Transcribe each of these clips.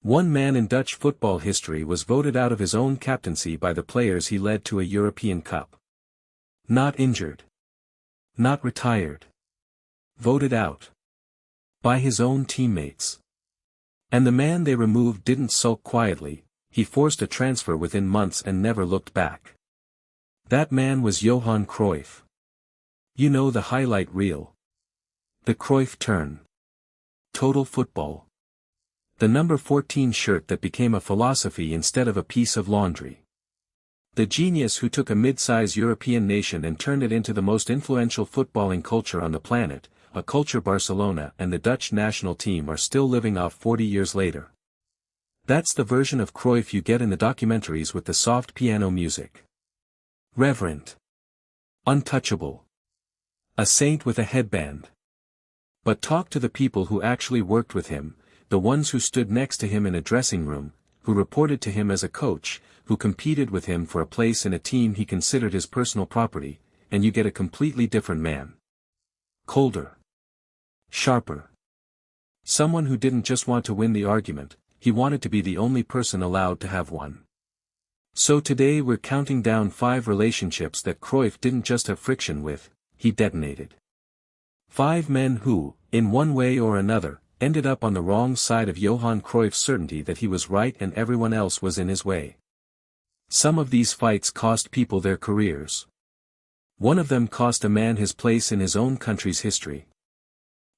One man in Dutch football history was voted out of his own captaincy by the players he led to a European Cup. Not injured. Not retired. Voted out. By his own teammates. And the man they removed didn't sulk quietly, he forced a transfer within months and never looked back. That man was Johan Cruyff. You know the highlight reel. The Cruyff Turn. Total football. The number 14 shirt that became a philosophy instead of a piece of laundry. The genius who took a mid-size European nation and turned it into the most influential footballing culture on the planet, a culture Barcelona and the Dutch national team are still living off 40 years later. That's the version of Cruyff you get in the documentaries with the soft piano music. Reverent. Untouchable. A saint with a headband. But talk to the people who actually worked with him, the ones who stood next to him in a dressing room, who reported to him as a coach, who competed with him for a place in a team he considered his personal property, and you get a completely different man. Colder. Sharper. Someone who didn't just want to win the argument, he wanted to be the only person allowed to have one. So today we're counting down 5 relationships that Cruyff didn't just have friction with, he detonated. 5 men who, in one way or another, ended up on the wrong side of Johan Cruyff's certainty that he was right and everyone else was in his way. Some of these fights cost people their careers. One of them cost a man his place in his own country's history.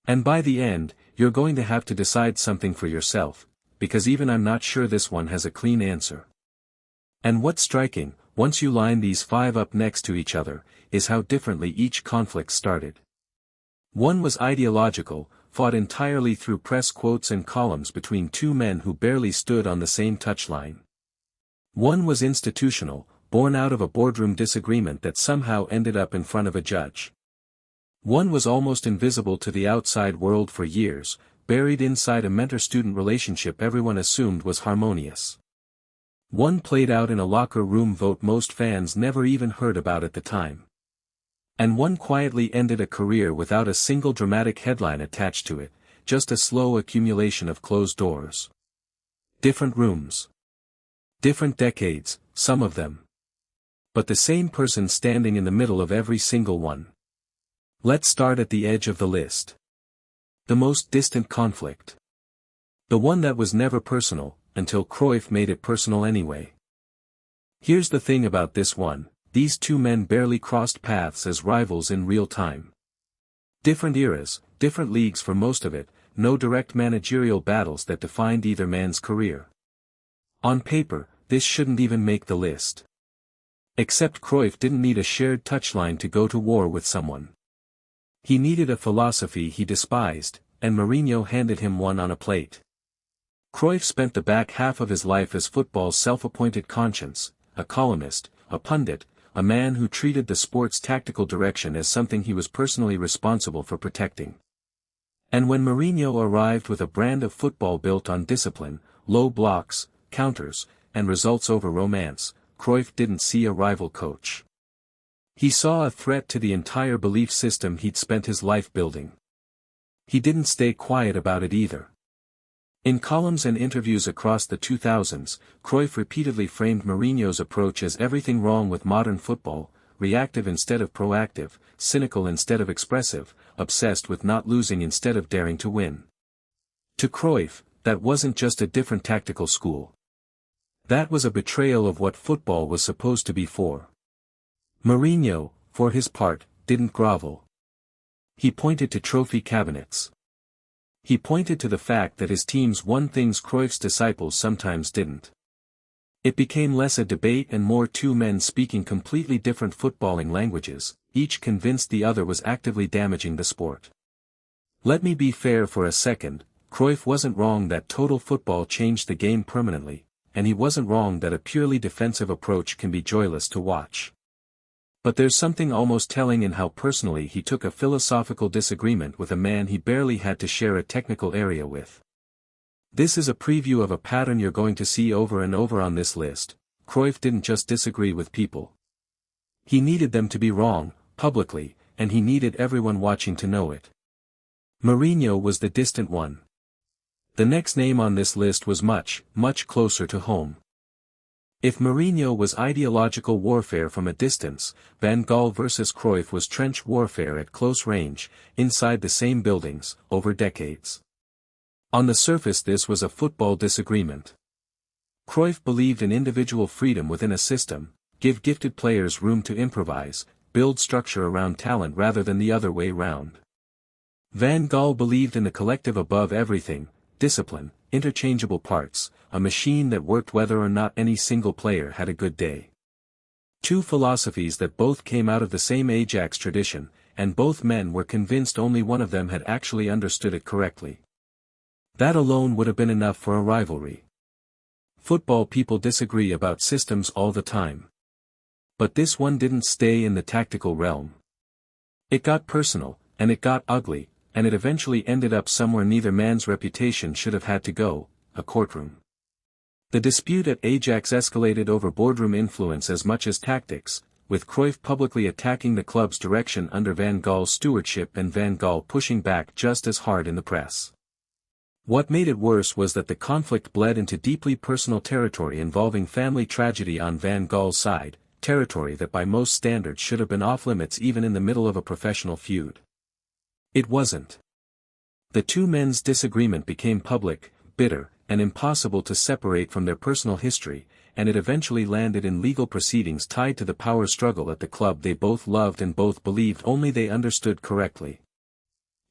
And by the end, you're going to have to decide something for yourself, because even I'm not sure this one has a clean answer. And what's striking, once you line these 5 up next to each other, is how differently each conflict started. One was ideological, fought entirely through press quotes and columns between 2 men who barely stood on the same touchline. One was institutional, born out of a boardroom disagreement that somehow ended up in front of a judge. One was almost invisible to the outside world for years, buried inside a mentor-student relationship everyone assumed was harmonious. One played out in a locker room vote most fans never even heard about at the time. And one quietly ended a career without a single dramatic headline attached to it, just a slow accumulation of closed doors. Different rooms. Different decades, some of them. But the same person standing in the middle of every single one. Let's start at the edge of the list. The most distant conflict. The one that was never personal, until Cruyff made it personal anyway. Here's the thing about this one. These 2 men barely crossed paths as rivals in real time. Different eras, different leagues for most of it, no direct managerial battles that defined either man's career. On paper, this shouldn't even make the list. Except Cruyff didn't need a shared touchline to go to war with someone. He needed a philosophy he despised, and Mourinho handed him one on a plate. Cruyff spent the back half of his life as football's self-appointed conscience, a columnist, a pundit, a man who treated the sport's tactical direction as something he was personally responsible for protecting. And when Mourinho arrived with a brand of football built on discipline, low blocks, counters, and results over romance, Cruyff didn't see a rival coach. He saw a threat to the entire belief system he'd spent his life building. He didn't stay quiet about it either. In columns and interviews across the 2000s, Cruyff repeatedly framed Mourinho's approach as everything wrong with modern football, reactive instead of proactive, cynical instead of expressive, obsessed with not losing instead of daring to win. To Cruyff, that wasn't just a different tactical school. That was a betrayal of what football was supposed to be for. Mourinho, for his part, didn't grovel. He pointed to trophy cabinets. He pointed to the fact that his teams won things Cruyff's disciples sometimes didn't. It became less a debate and more 2 men speaking completely different footballing languages, each convinced the other was actively damaging the sport. Let me be fair for a second, Cruyff wasn't wrong that total football changed the game permanently, and he wasn't wrong that a purely defensive approach can be joyless to watch. But there's something almost telling in how personally he took a philosophical disagreement with a man he barely had to share a technical area with. This is a preview of a pattern you're going to see over and over on this list. Cruyff didn't just disagree with people. He needed them to be wrong, publicly, and he needed everyone watching to know it. Mourinho was the distant one. The next name on this list was much, much closer to home. If Mourinho was ideological warfare from a distance, Van Gaal versus Cruyff was trench warfare at close range, inside the same buildings, over decades. On the surface this was a football disagreement. Cruyff believed in individual freedom within a system, give gifted players room to improvise, build structure around talent rather than the other way round. Van Gaal believed in the collective above everything, discipline, interchangeable parts, a machine that worked whether or not any single player had a good day. Two philosophies that both came out of the same Ajax tradition, and both men were convinced only one of them had actually understood it correctly. That alone would have been enough for a rivalry. Football people disagree about systems all the time. But this one didn't stay in the tactical realm. It got personal, and it got ugly, and it eventually ended up somewhere neither man's reputation should have had to go, a courtroom. The dispute at Ajax escalated over boardroom influence as much as tactics, with Cruyff publicly attacking the club's direction under Van Gaal's stewardship and Van Gaal pushing back just as hard in the press. What made it worse was that the conflict bled into deeply personal territory involving family tragedy on Van Gaal's side, territory that by most standards should have been off-limits even in the middle of a professional feud. It wasn't. The two men's disagreement became public, bitter, and impossible to separate from their personal history, and it eventually landed in legal proceedings tied to the power struggle at the club they both loved and both believed only they understood correctly.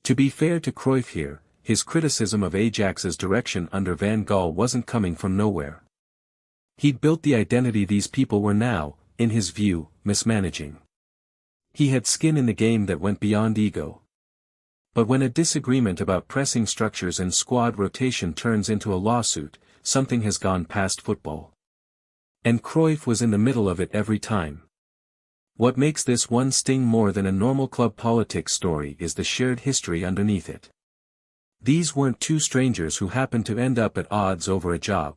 To be fair to Cruyff here, his criticism of Ajax's direction under Van Gaal wasn't coming from nowhere. He'd built the identity these people were now, in his view, mismanaging. He had skin in the game that went beyond ego. But when a disagreement about pressing structures and squad rotation turns into a lawsuit, something has gone past football. And Cruyff was in the middle of it every time. What makes this one sting more than a normal club politics story is the shared history underneath it. These weren't two strangers who happened to end up at odds over a job.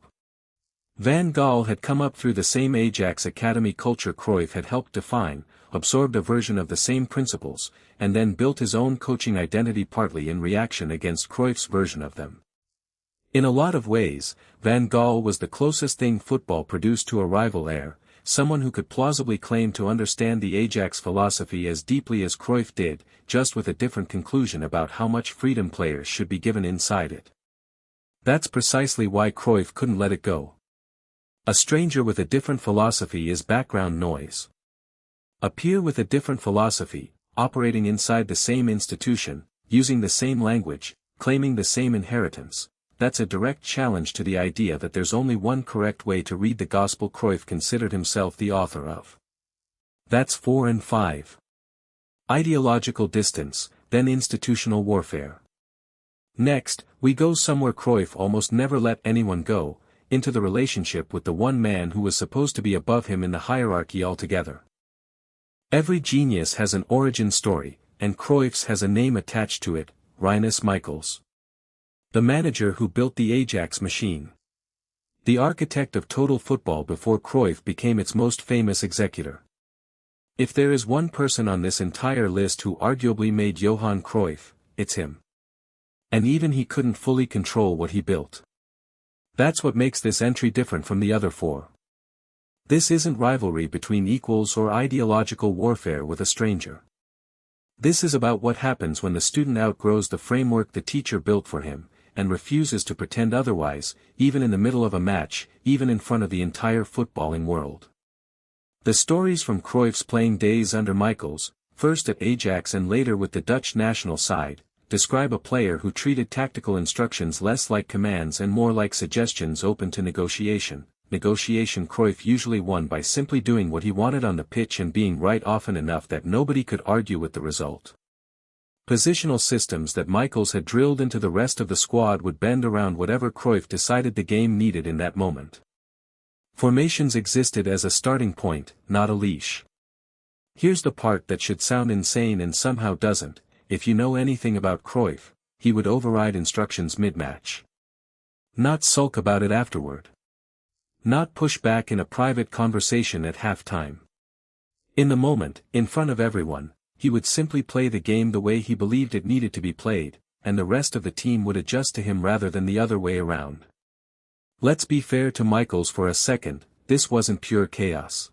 Van Gaal had come up through the same Ajax academy culture Cruyff had helped define, absorbed a version of the same principles, and then built his own coaching identity partly in reaction against Cruyff's version of them. In a lot of ways, Van Gaal was the closest thing football produced to a rival heir, someone who could plausibly claim to understand the Ajax philosophy as deeply as Cruyff did, just with a different conclusion about how much freedom players should be given inside it. That's precisely why Cruyff couldn't let it go. A stranger with a different philosophy is background noise. A peer with a different philosophy, operating inside the same institution, using the same language, claiming the same inheritance, that's a direct challenge to the idea that there's only one correct way to read the gospel Cruyff considered himself the author of. That's 4 and 5. Ideological distance, then institutional warfare. Next, we go somewhere Cruyff almost never let anyone go, into the relationship with the one man who was supposed to be above him in the hierarchy altogether. Every genius has an origin story, and Cruyff's has a name attached to it, Rinus Michels. The manager who built the Ajax machine. The architect of total football before Cruyff became its most famous executor. If there is one person on this entire list who arguably made Johan Cruyff, it's him. And even he couldn't fully control what he built. That's what makes this entry different from the other four. This isn't rivalry between equals or ideological warfare with a stranger. This is about what happens when the student outgrows the framework the teacher built for him, and refuses to pretend otherwise, even in the middle of a match, even in front of the entire footballing world. The stories from Cruyff's playing days under Michels, first at Ajax and later with the Dutch national side, describe a player who treated tactical instructions less like commands and more like suggestions open to negotiation. Cruyff usually won by simply doing what he wanted on the pitch and being right often enough that nobody could argue with the result. Positional systems that Michels had drilled into the rest of the squad would bend around whatever Cruyff decided the game needed in that moment. Formations existed as a starting point, not a leash. Here's the part that should sound insane and somehow doesn't: if you know anything about Cruyff, he would override instructions mid-match. Not sulk about it afterward. Not push back in a private conversation at halftime. In the moment, in front of everyone, he would simply play the game the way he believed it needed to be played, and the rest of the team would adjust to him rather than the other way around. Let's be fair to Michels for a second, this wasn't pure chaos.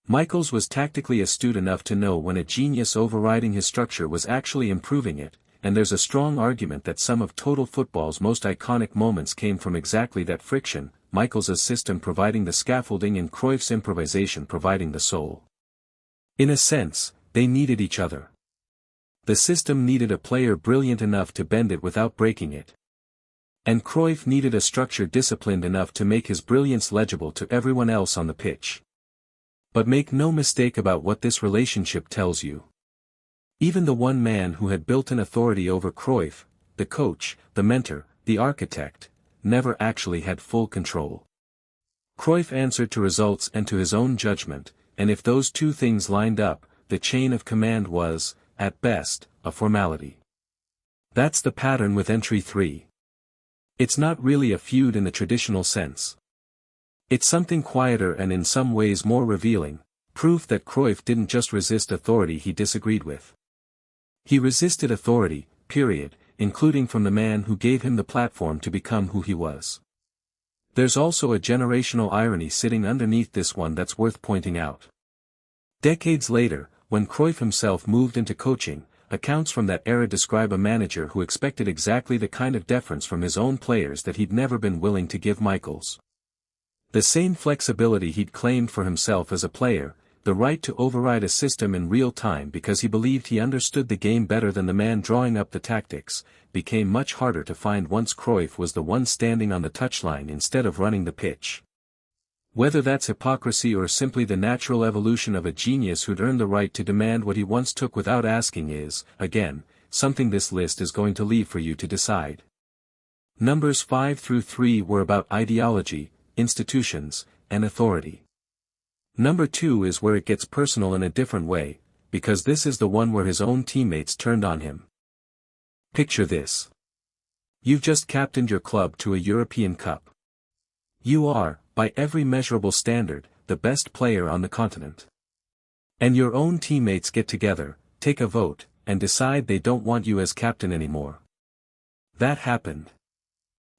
Michels was tactically astute enough to know when a genius overriding his structure was actually improving it, and there's a strong argument that some of total football's most iconic moments came from exactly that friction, Michels' system providing the scaffolding and Cruyff's improvisation providing the soul. In a sense, they needed each other. The system needed a player brilliant enough to bend it without breaking it. And Cruyff needed a structure disciplined enough to make his brilliance legible to everyone else on the pitch. But make no mistake about what this relationship tells you. Even the one man who had built an authority over Cruyff, the coach, the mentor, the architect, never actually had full control. Cruyff answered to results and to his own judgment, and if those two things lined up, the chain of command was, at best, a formality. That's the pattern with entry 3. It's not really a feud in the traditional sense. It's something quieter and in some ways more revealing, proof that Cruyff didn't just resist authority he disagreed with. He resisted authority, period, including from the man who gave him the platform to become who he was. There's also a generational irony sitting underneath this one that's worth pointing out. Decades later, when Cruyff himself moved into coaching, accounts from that era describe a manager who expected exactly the kind of deference from his own players that he'd never been willing to give Michels. The same flexibility he'd claimed for himself as a player, the right to override a system in real time because he believed he understood the game better than the man drawing up the tactics, became much harder to find once Cruyff was the one standing on the touchline instead of running the pitch. Whether that's hypocrisy or simply the natural evolution of a genius who'd earned the right to demand what he once took without asking is, again, something this list is going to leave for you to decide. Numbers 5 through 3 were about ideology, institutions, and authority. Number 2 is where it gets personal in a different way, because this is the one where his own teammates turned on him. Picture this. You've just captained your club to a European Cup. You are, by every measurable standard, the best player on the continent. And your own teammates get together, take a vote, and decide they don't want you as captain anymore. That happened.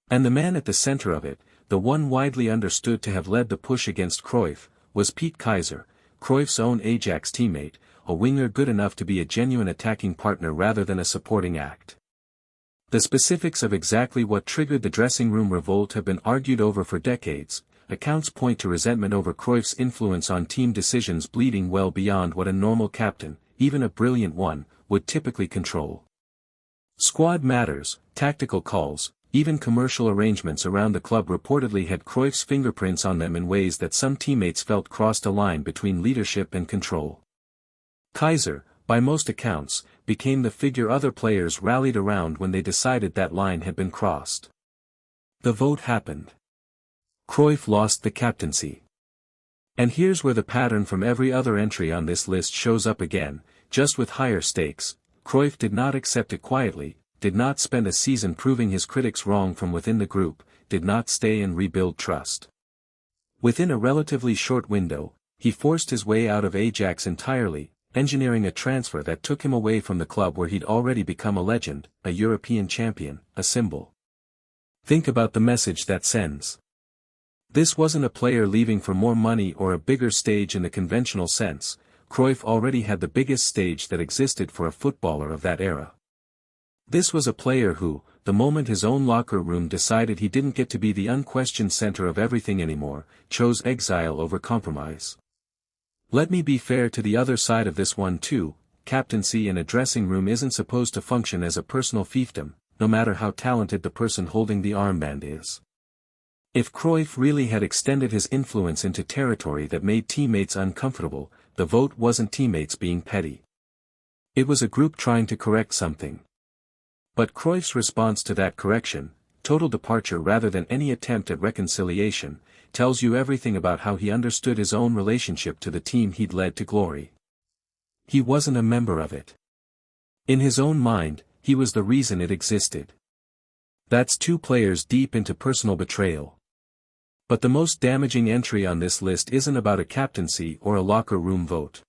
And the man at the center of it, the one widely understood to have led the push against Cruyff, was Piet Keizer, Cruyff's own Ajax teammate, a winger good enough to be a genuine attacking partner rather than a supporting act. The specifics of exactly what triggered the dressing room revolt have been argued over for decades. Accounts point to resentment over Cruyff's influence on team decisions bleeding well beyond what a normal captain, even a brilliant one, would typically control. Squad matters, tactical calls, even commercial arrangements around the club reportedly had Cruyff's fingerprints on them in ways that some teammates felt crossed a line between leadership and control. Keizer, by most accounts, became the figure other players rallied around when they decided that line had been crossed. The vote happened. Cruyff lost the captaincy. And here's where the pattern from every other entry on this list shows up again, just with higher stakes. Cruyff did not accept it quietly, did not spend a season proving his critics wrong from within the group, did not stay and rebuild trust. Within a relatively short window, he forced his way out of Ajax entirely, engineering a transfer that took him away from the club where he'd already become a legend, a European champion, a symbol. Think about the message that sends. This wasn't a player leaving for more money or a bigger stage in the conventional sense. Cruyff already had the biggest stage that existed for a footballer of that era. This was a player who, the moment his own locker room decided he didn't get to be the unquestioned center of everything anymore, chose exile over compromise. Let me be fair to the other side of this one too. Captaincy in a dressing room isn't supposed to function as a personal fiefdom, no matter how talented the person holding the armband is. If Cruyff really had extended his influence into territory that made teammates uncomfortable, the vote wasn't teammates being petty. It was a group trying to correct something. But Cruyff's response to that correction, total departure rather than any attempt at reconciliation, tells you everything about how he understood his own relationship to the team he'd led to glory. He wasn't a member of it. In his own mind, he was the reason it existed. That's two players deep into personal betrayal. But the most damaging entry on this list isn't about a captaincy or a locker room vote.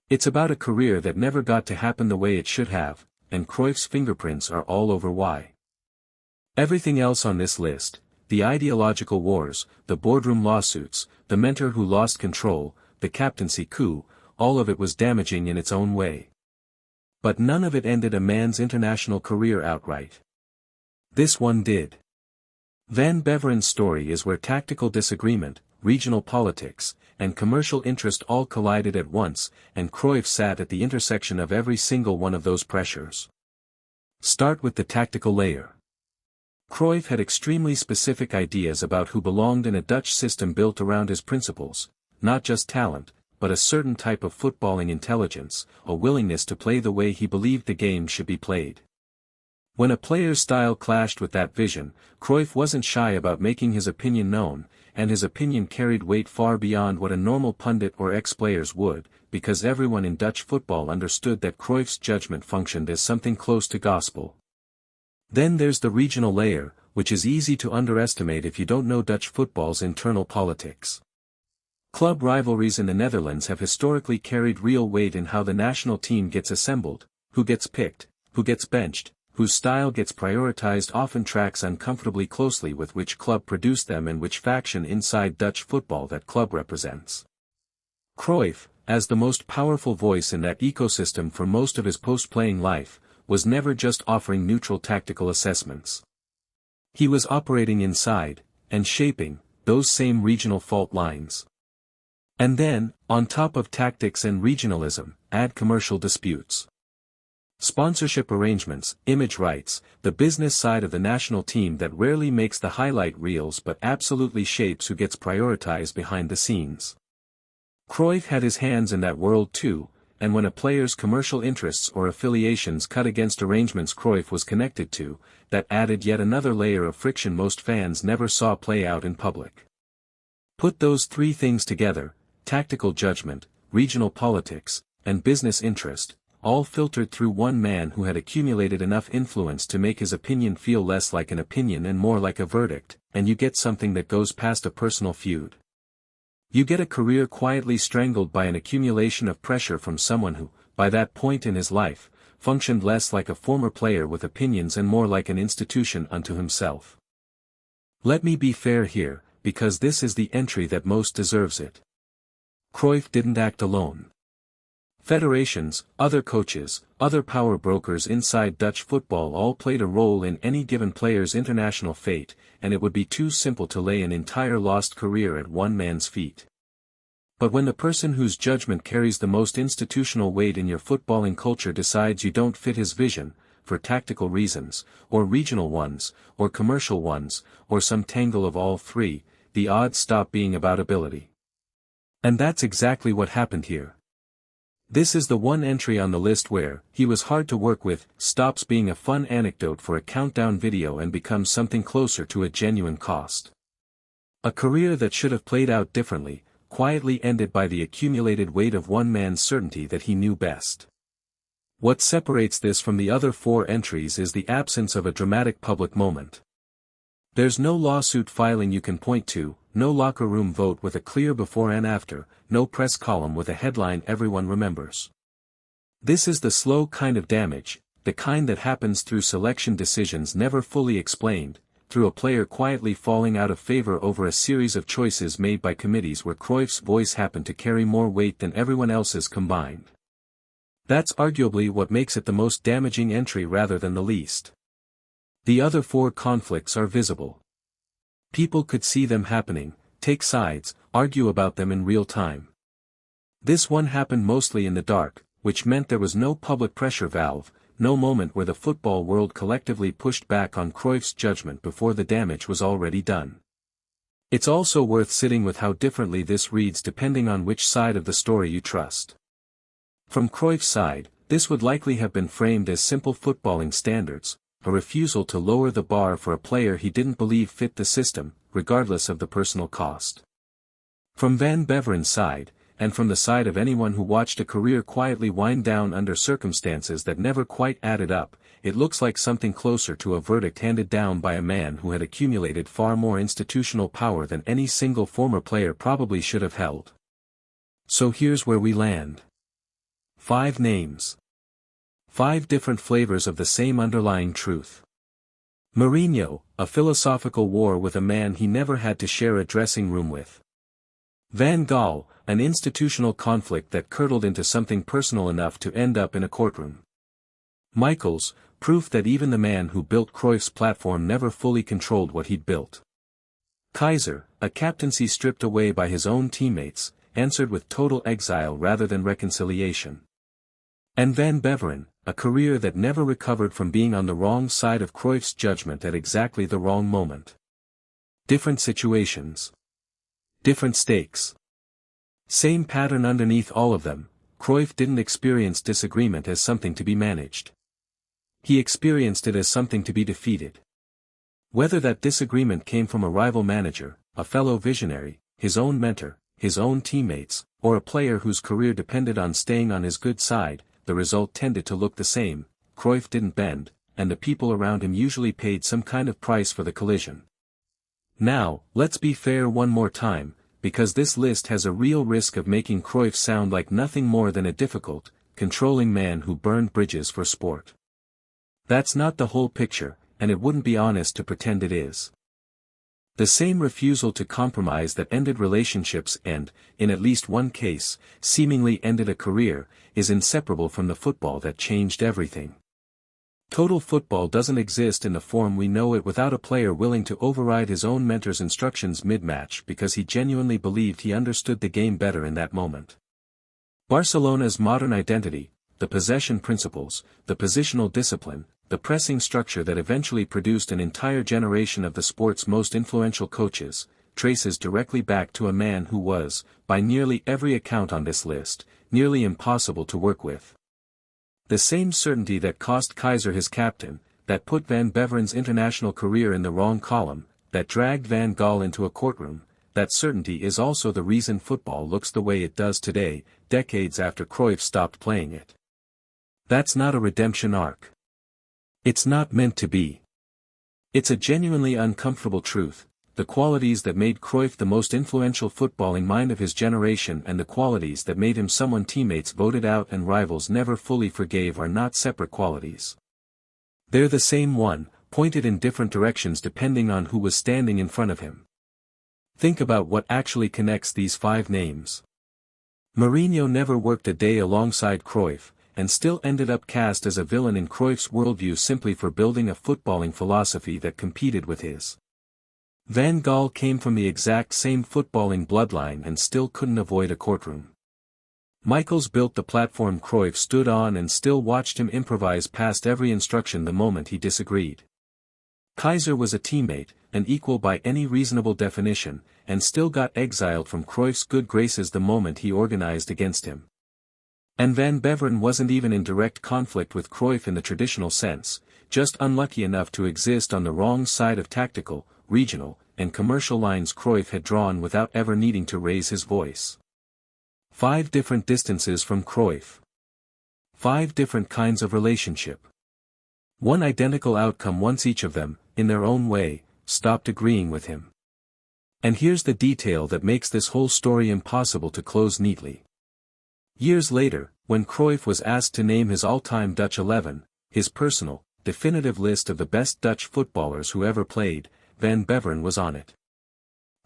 It's about a career that never got to happen the way it should have, and Cruyff's fingerprints are all over why. Everything else on this list, the ideological wars, the boardroom lawsuits, the mentor who lost control, the captaincy coup, all of it was damaging in its own way. But none of it ended a man's international career outright. This one did. Van Beveren's story is where tactical disagreement, regional politics, and commercial interest all collided at once, and Cruyff sat at the intersection of every single one of those pressures. Start with the tactical layer. Cruyff had extremely specific ideas about who belonged in a Dutch system built around his principles, not just talent, but a certain type of footballing intelligence, a willingness to play the way he believed the game should be played. When a player's style clashed with that vision, Cruyff wasn't shy about making his opinion known, and his opinion carried weight far beyond what a normal pundit or ex-players would, because everyone in Dutch football understood that Cruyff's judgment functioned as something close to gospel. Then there's the regional layer, which is easy to underestimate if you don't know Dutch football's internal politics. Club rivalries in the Netherlands have historically carried real weight in how the national team gets assembled, who gets picked, who gets benched, whose style gets prioritized, often tracks uncomfortably closely with which club produced them and which faction inside Dutch football that club represents. Cruyff, as the most powerful voice in that ecosystem for most of his post-playing life, was never just offering neutral tactical assessments. He was operating inside, and shaping, those same regional fault lines. And then, on top of tactics and regionalism, add commercial disputes. Sponsorship arrangements, image rights, the business side of the national team that rarely makes the highlight reels but absolutely shapes who gets prioritized behind the scenes. Cruyff had his hands in that world too, and when a player's commercial interests or affiliations cut against arrangements Cruyff was connected to, that added yet another layer of friction most fans never saw play out in public. Put those three things together, tactical judgment, regional politics, and business interest, all filtered through one man who had accumulated enough influence to make his opinion feel less like an opinion and more like a verdict, and you get something that goes past a personal feud. You get a career quietly strangled by an accumulation of pressure from someone who, by that point in his life, functioned less like a former player with opinions and more like an institution unto himself. Let me be fair here, because this is the entry that most deserves it. Cruyff didn't act alone. Federations, other coaches, other power brokers inside Dutch football all played a role in any given player's international fate, and it would be too simple to lay an entire lost career at one man's feet. But when the person whose judgment carries the most institutional weight in your footballing culture decides you don't fit his vision, for tactical reasons, or regional ones, or commercial ones, or some tangle of all three, the odds stop being about ability. And that's exactly what happened here. This is the one entry on the list where, he was hard to work with, stops being a fun anecdote for a countdown video and becomes something closer to a genuine cost. A career that should have played out differently, quietly ended by the accumulated weight of one man's certainty that he knew best. What separates this from the other four entries is the absence of a dramatic public moment. There's no lawsuit filing you can point to, no locker room vote with a clear before and after, no press column with a headline everyone remembers. This is the slow kind of damage, the kind that happens through selection decisions never fully explained, through a player quietly falling out of favor over a series of choices made by committees where Cruyff's voice happened to carry more weight than everyone else's combined. That's arguably what makes it the most damaging entry rather than the least. The other four conflicts are visible. People could see them happening, take sides, argue about them in real time. This one happened mostly in the dark, which meant there was no public pressure valve, no moment where the football world collectively pushed back on Cruyff's judgment before the damage was already done. It's also worth sitting with how differently this reads depending on which side of the story you trust. From Cruyff's side, this would likely have been framed as simple footballing standards, a refusal to lower the bar for a player he didn't believe fit the system, regardless of the personal cost. From Van Beveren's side, and from the side of anyone who watched a career quietly wind down under circumstances that never quite added up, it looks like something closer to a verdict handed down by a man who had accumulated far more institutional power than any single former player probably should have held. So here's where we land. 5 names. 5 different flavors of the same underlying truth. Mourinho, a philosophical war with a man he never had to share a dressing room with. Van Gaal, an institutional conflict that curdled into something personal enough to end up in a courtroom. Michels, proof that even the man who built Cruyff's platform never fully controlled what he'd built. Keizer, a captaincy stripped away by his own teammates, answered with total exile rather than reconciliation. And Van Beveren, a career that never recovered from being on the wrong side of Cruyff's judgment at exactly the wrong moment. Different situations. Different stakes. Same pattern underneath all of them. Cruyff didn't experience disagreement as something to be managed. He experienced it as something to be defeated. Whether that disagreement came from a rival manager, a fellow visionary, his own mentor, his own teammates, or a player whose career depended on staying on his good side, the result tended to look the same. Cruyff didn't bend, and the people around him usually paid some kind of price for the collision. Now, let's be fair one more time, because this list has a real risk of making Cruyff sound like nothing more than a difficult, controlling man who burned bridges for sport. That's not the whole picture, and it wouldn't be honest to pretend it is. The same refusal to compromise that ended relationships and, in at least one case, seemingly ended a career, is inseparable from the football that changed everything. Total football doesn't exist in the form we know it without a player willing to override his own mentor's instructions mid-match because he genuinely believed he understood the game better in that moment. Barcelona's modern identity, the possession principles, the positional discipline, the pressing structure that eventually produced an entire generation of the sport's most influential coaches, traces directly back to a man who was, by nearly every account on this list, nearly impossible to work with. The same certainty that cost Keizer his captain, that put Van Beveren's international career in the wrong column, that dragged Van Gaal into a courtroom, that certainty is also the reason football looks the way it does today, decades after Cruyff stopped playing it. That's not a redemption arc. It's not meant to be. It's a genuinely uncomfortable truth, the qualities that made Cruyff the most influential footballing mind of his generation and the qualities that made him someone teammates voted out and rivals never fully forgave are not separate qualities. They're the same one, pointed in different directions depending on who was standing in front of him. Think about what actually connects these 5 names. Mourinho never worked a day alongside Cruyff, and still ended up cast as a villain in Cruyff's worldview simply for building a footballing philosophy that competed with his. Van Gaal came from the exact same footballing bloodline and still couldn't avoid a courtroom. Michels built the platform Cruyff stood on and still watched him improvise past every instruction the moment he disagreed. Keizer was a teammate, an equal by any reasonable definition, and still got exiled from Cruyff's good graces the moment he organized against him. And Van Beveren wasn't even in direct conflict with Cruyff in the traditional sense, just unlucky enough to exist on the wrong side of tactical, regional, and commercial lines Cruyff had drawn without ever needing to raise his voice. 5 different distances from Cruyff. 5 different kinds of relationship. One identical outcome once each of them, in their own way, stopped agreeing with him. And here's the detail that makes this whole story impossible to close neatly. Years later, when Cruyff was asked to name his all-time Dutch 11, his personal, definitive list of the best Dutch footballers who ever played, Van Beveren was on it.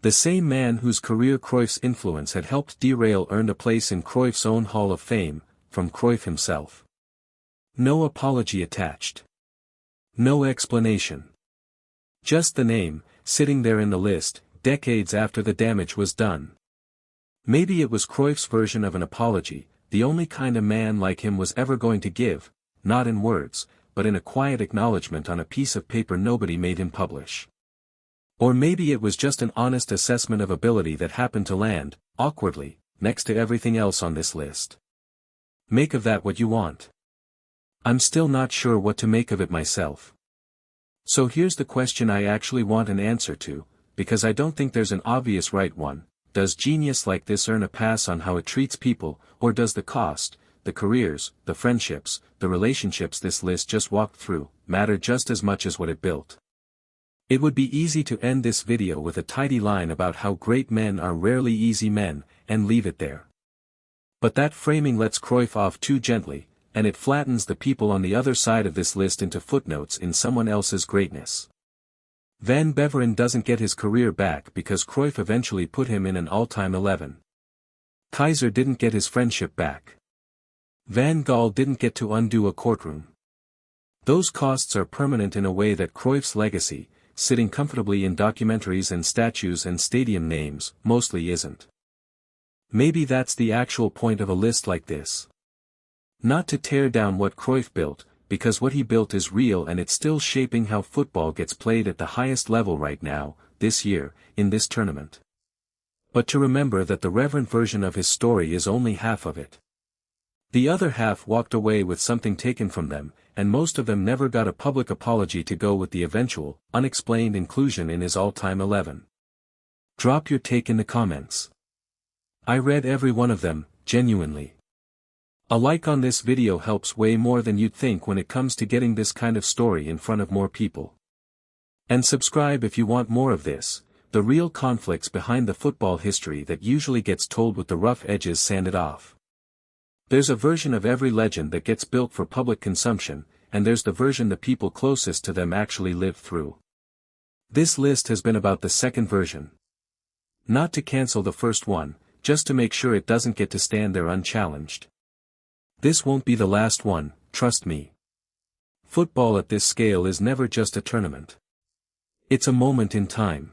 The same man whose career Cruyff's influence had helped derail earned a place in Cruyff's own Hall of Fame, from Cruyff himself. No apology attached. No explanation. Just the name, sitting there in the list, decades after the damage was done. Maybe it was Cruyff's version of an apology, the only kind a man like him was ever going to give, not in words, but in a quiet acknowledgement on a piece of paper nobody made him publish. Or maybe it was just an honest assessment of ability that happened to land, awkwardly, next to everything else on this list. Make of that what you want. I'm still not sure what to make of it myself. So here's the question I actually want an answer to, because I don't think there's an obvious right one. Does genius like this earn a pass on how it treats people, or does the cost, the careers, the friendships, the relationships this list just walked through, matter just as much as what it built? It would be easy to end this video with a tidy line about how great men are rarely easy men, and leave it there. But that framing lets Cruyff off too gently, and it flattens the people on the other side of this list into footnotes in someone else's greatness. Van Beveren doesn't get his career back because Cruyff eventually put him in an all-time 11. Keizer didn't get his friendship back. Van Gaal didn't get to undo a courtroom. Those costs are permanent in a way that Cruyff's legacy, sitting comfortably in documentaries and statues and stadium names, mostly isn't. Maybe that's the actual point of a list like this. Not to tear down what Cruyff built, because what he built is real and it's still shaping how football gets played at the highest level right now, this year, in this tournament. But to remember that the reverent version of his story is only half of it. The other half walked away with something taken from them, and most of them never got a public apology to go with the eventual, unexplained inclusion in his all-time 11. Drop your take in the comments. I read every one of them, genuinely. A like on this video helps way more than you'd think when it comes to getting this kind of story in front of more people. And subscribe if you want more of this, the real conflicts behind the football history that usually gets told with the rough edges sanded off. There's a version of every legend that gets built for public consumption, and there's the version the people closest to them actually lived through. This list has been about the second version. Not to cancel the first one, just to make sure it doesn't get to stand there unchallenged. This won't be the last one, trust me. Football at this scale is never just a tournament. It's a moment in time.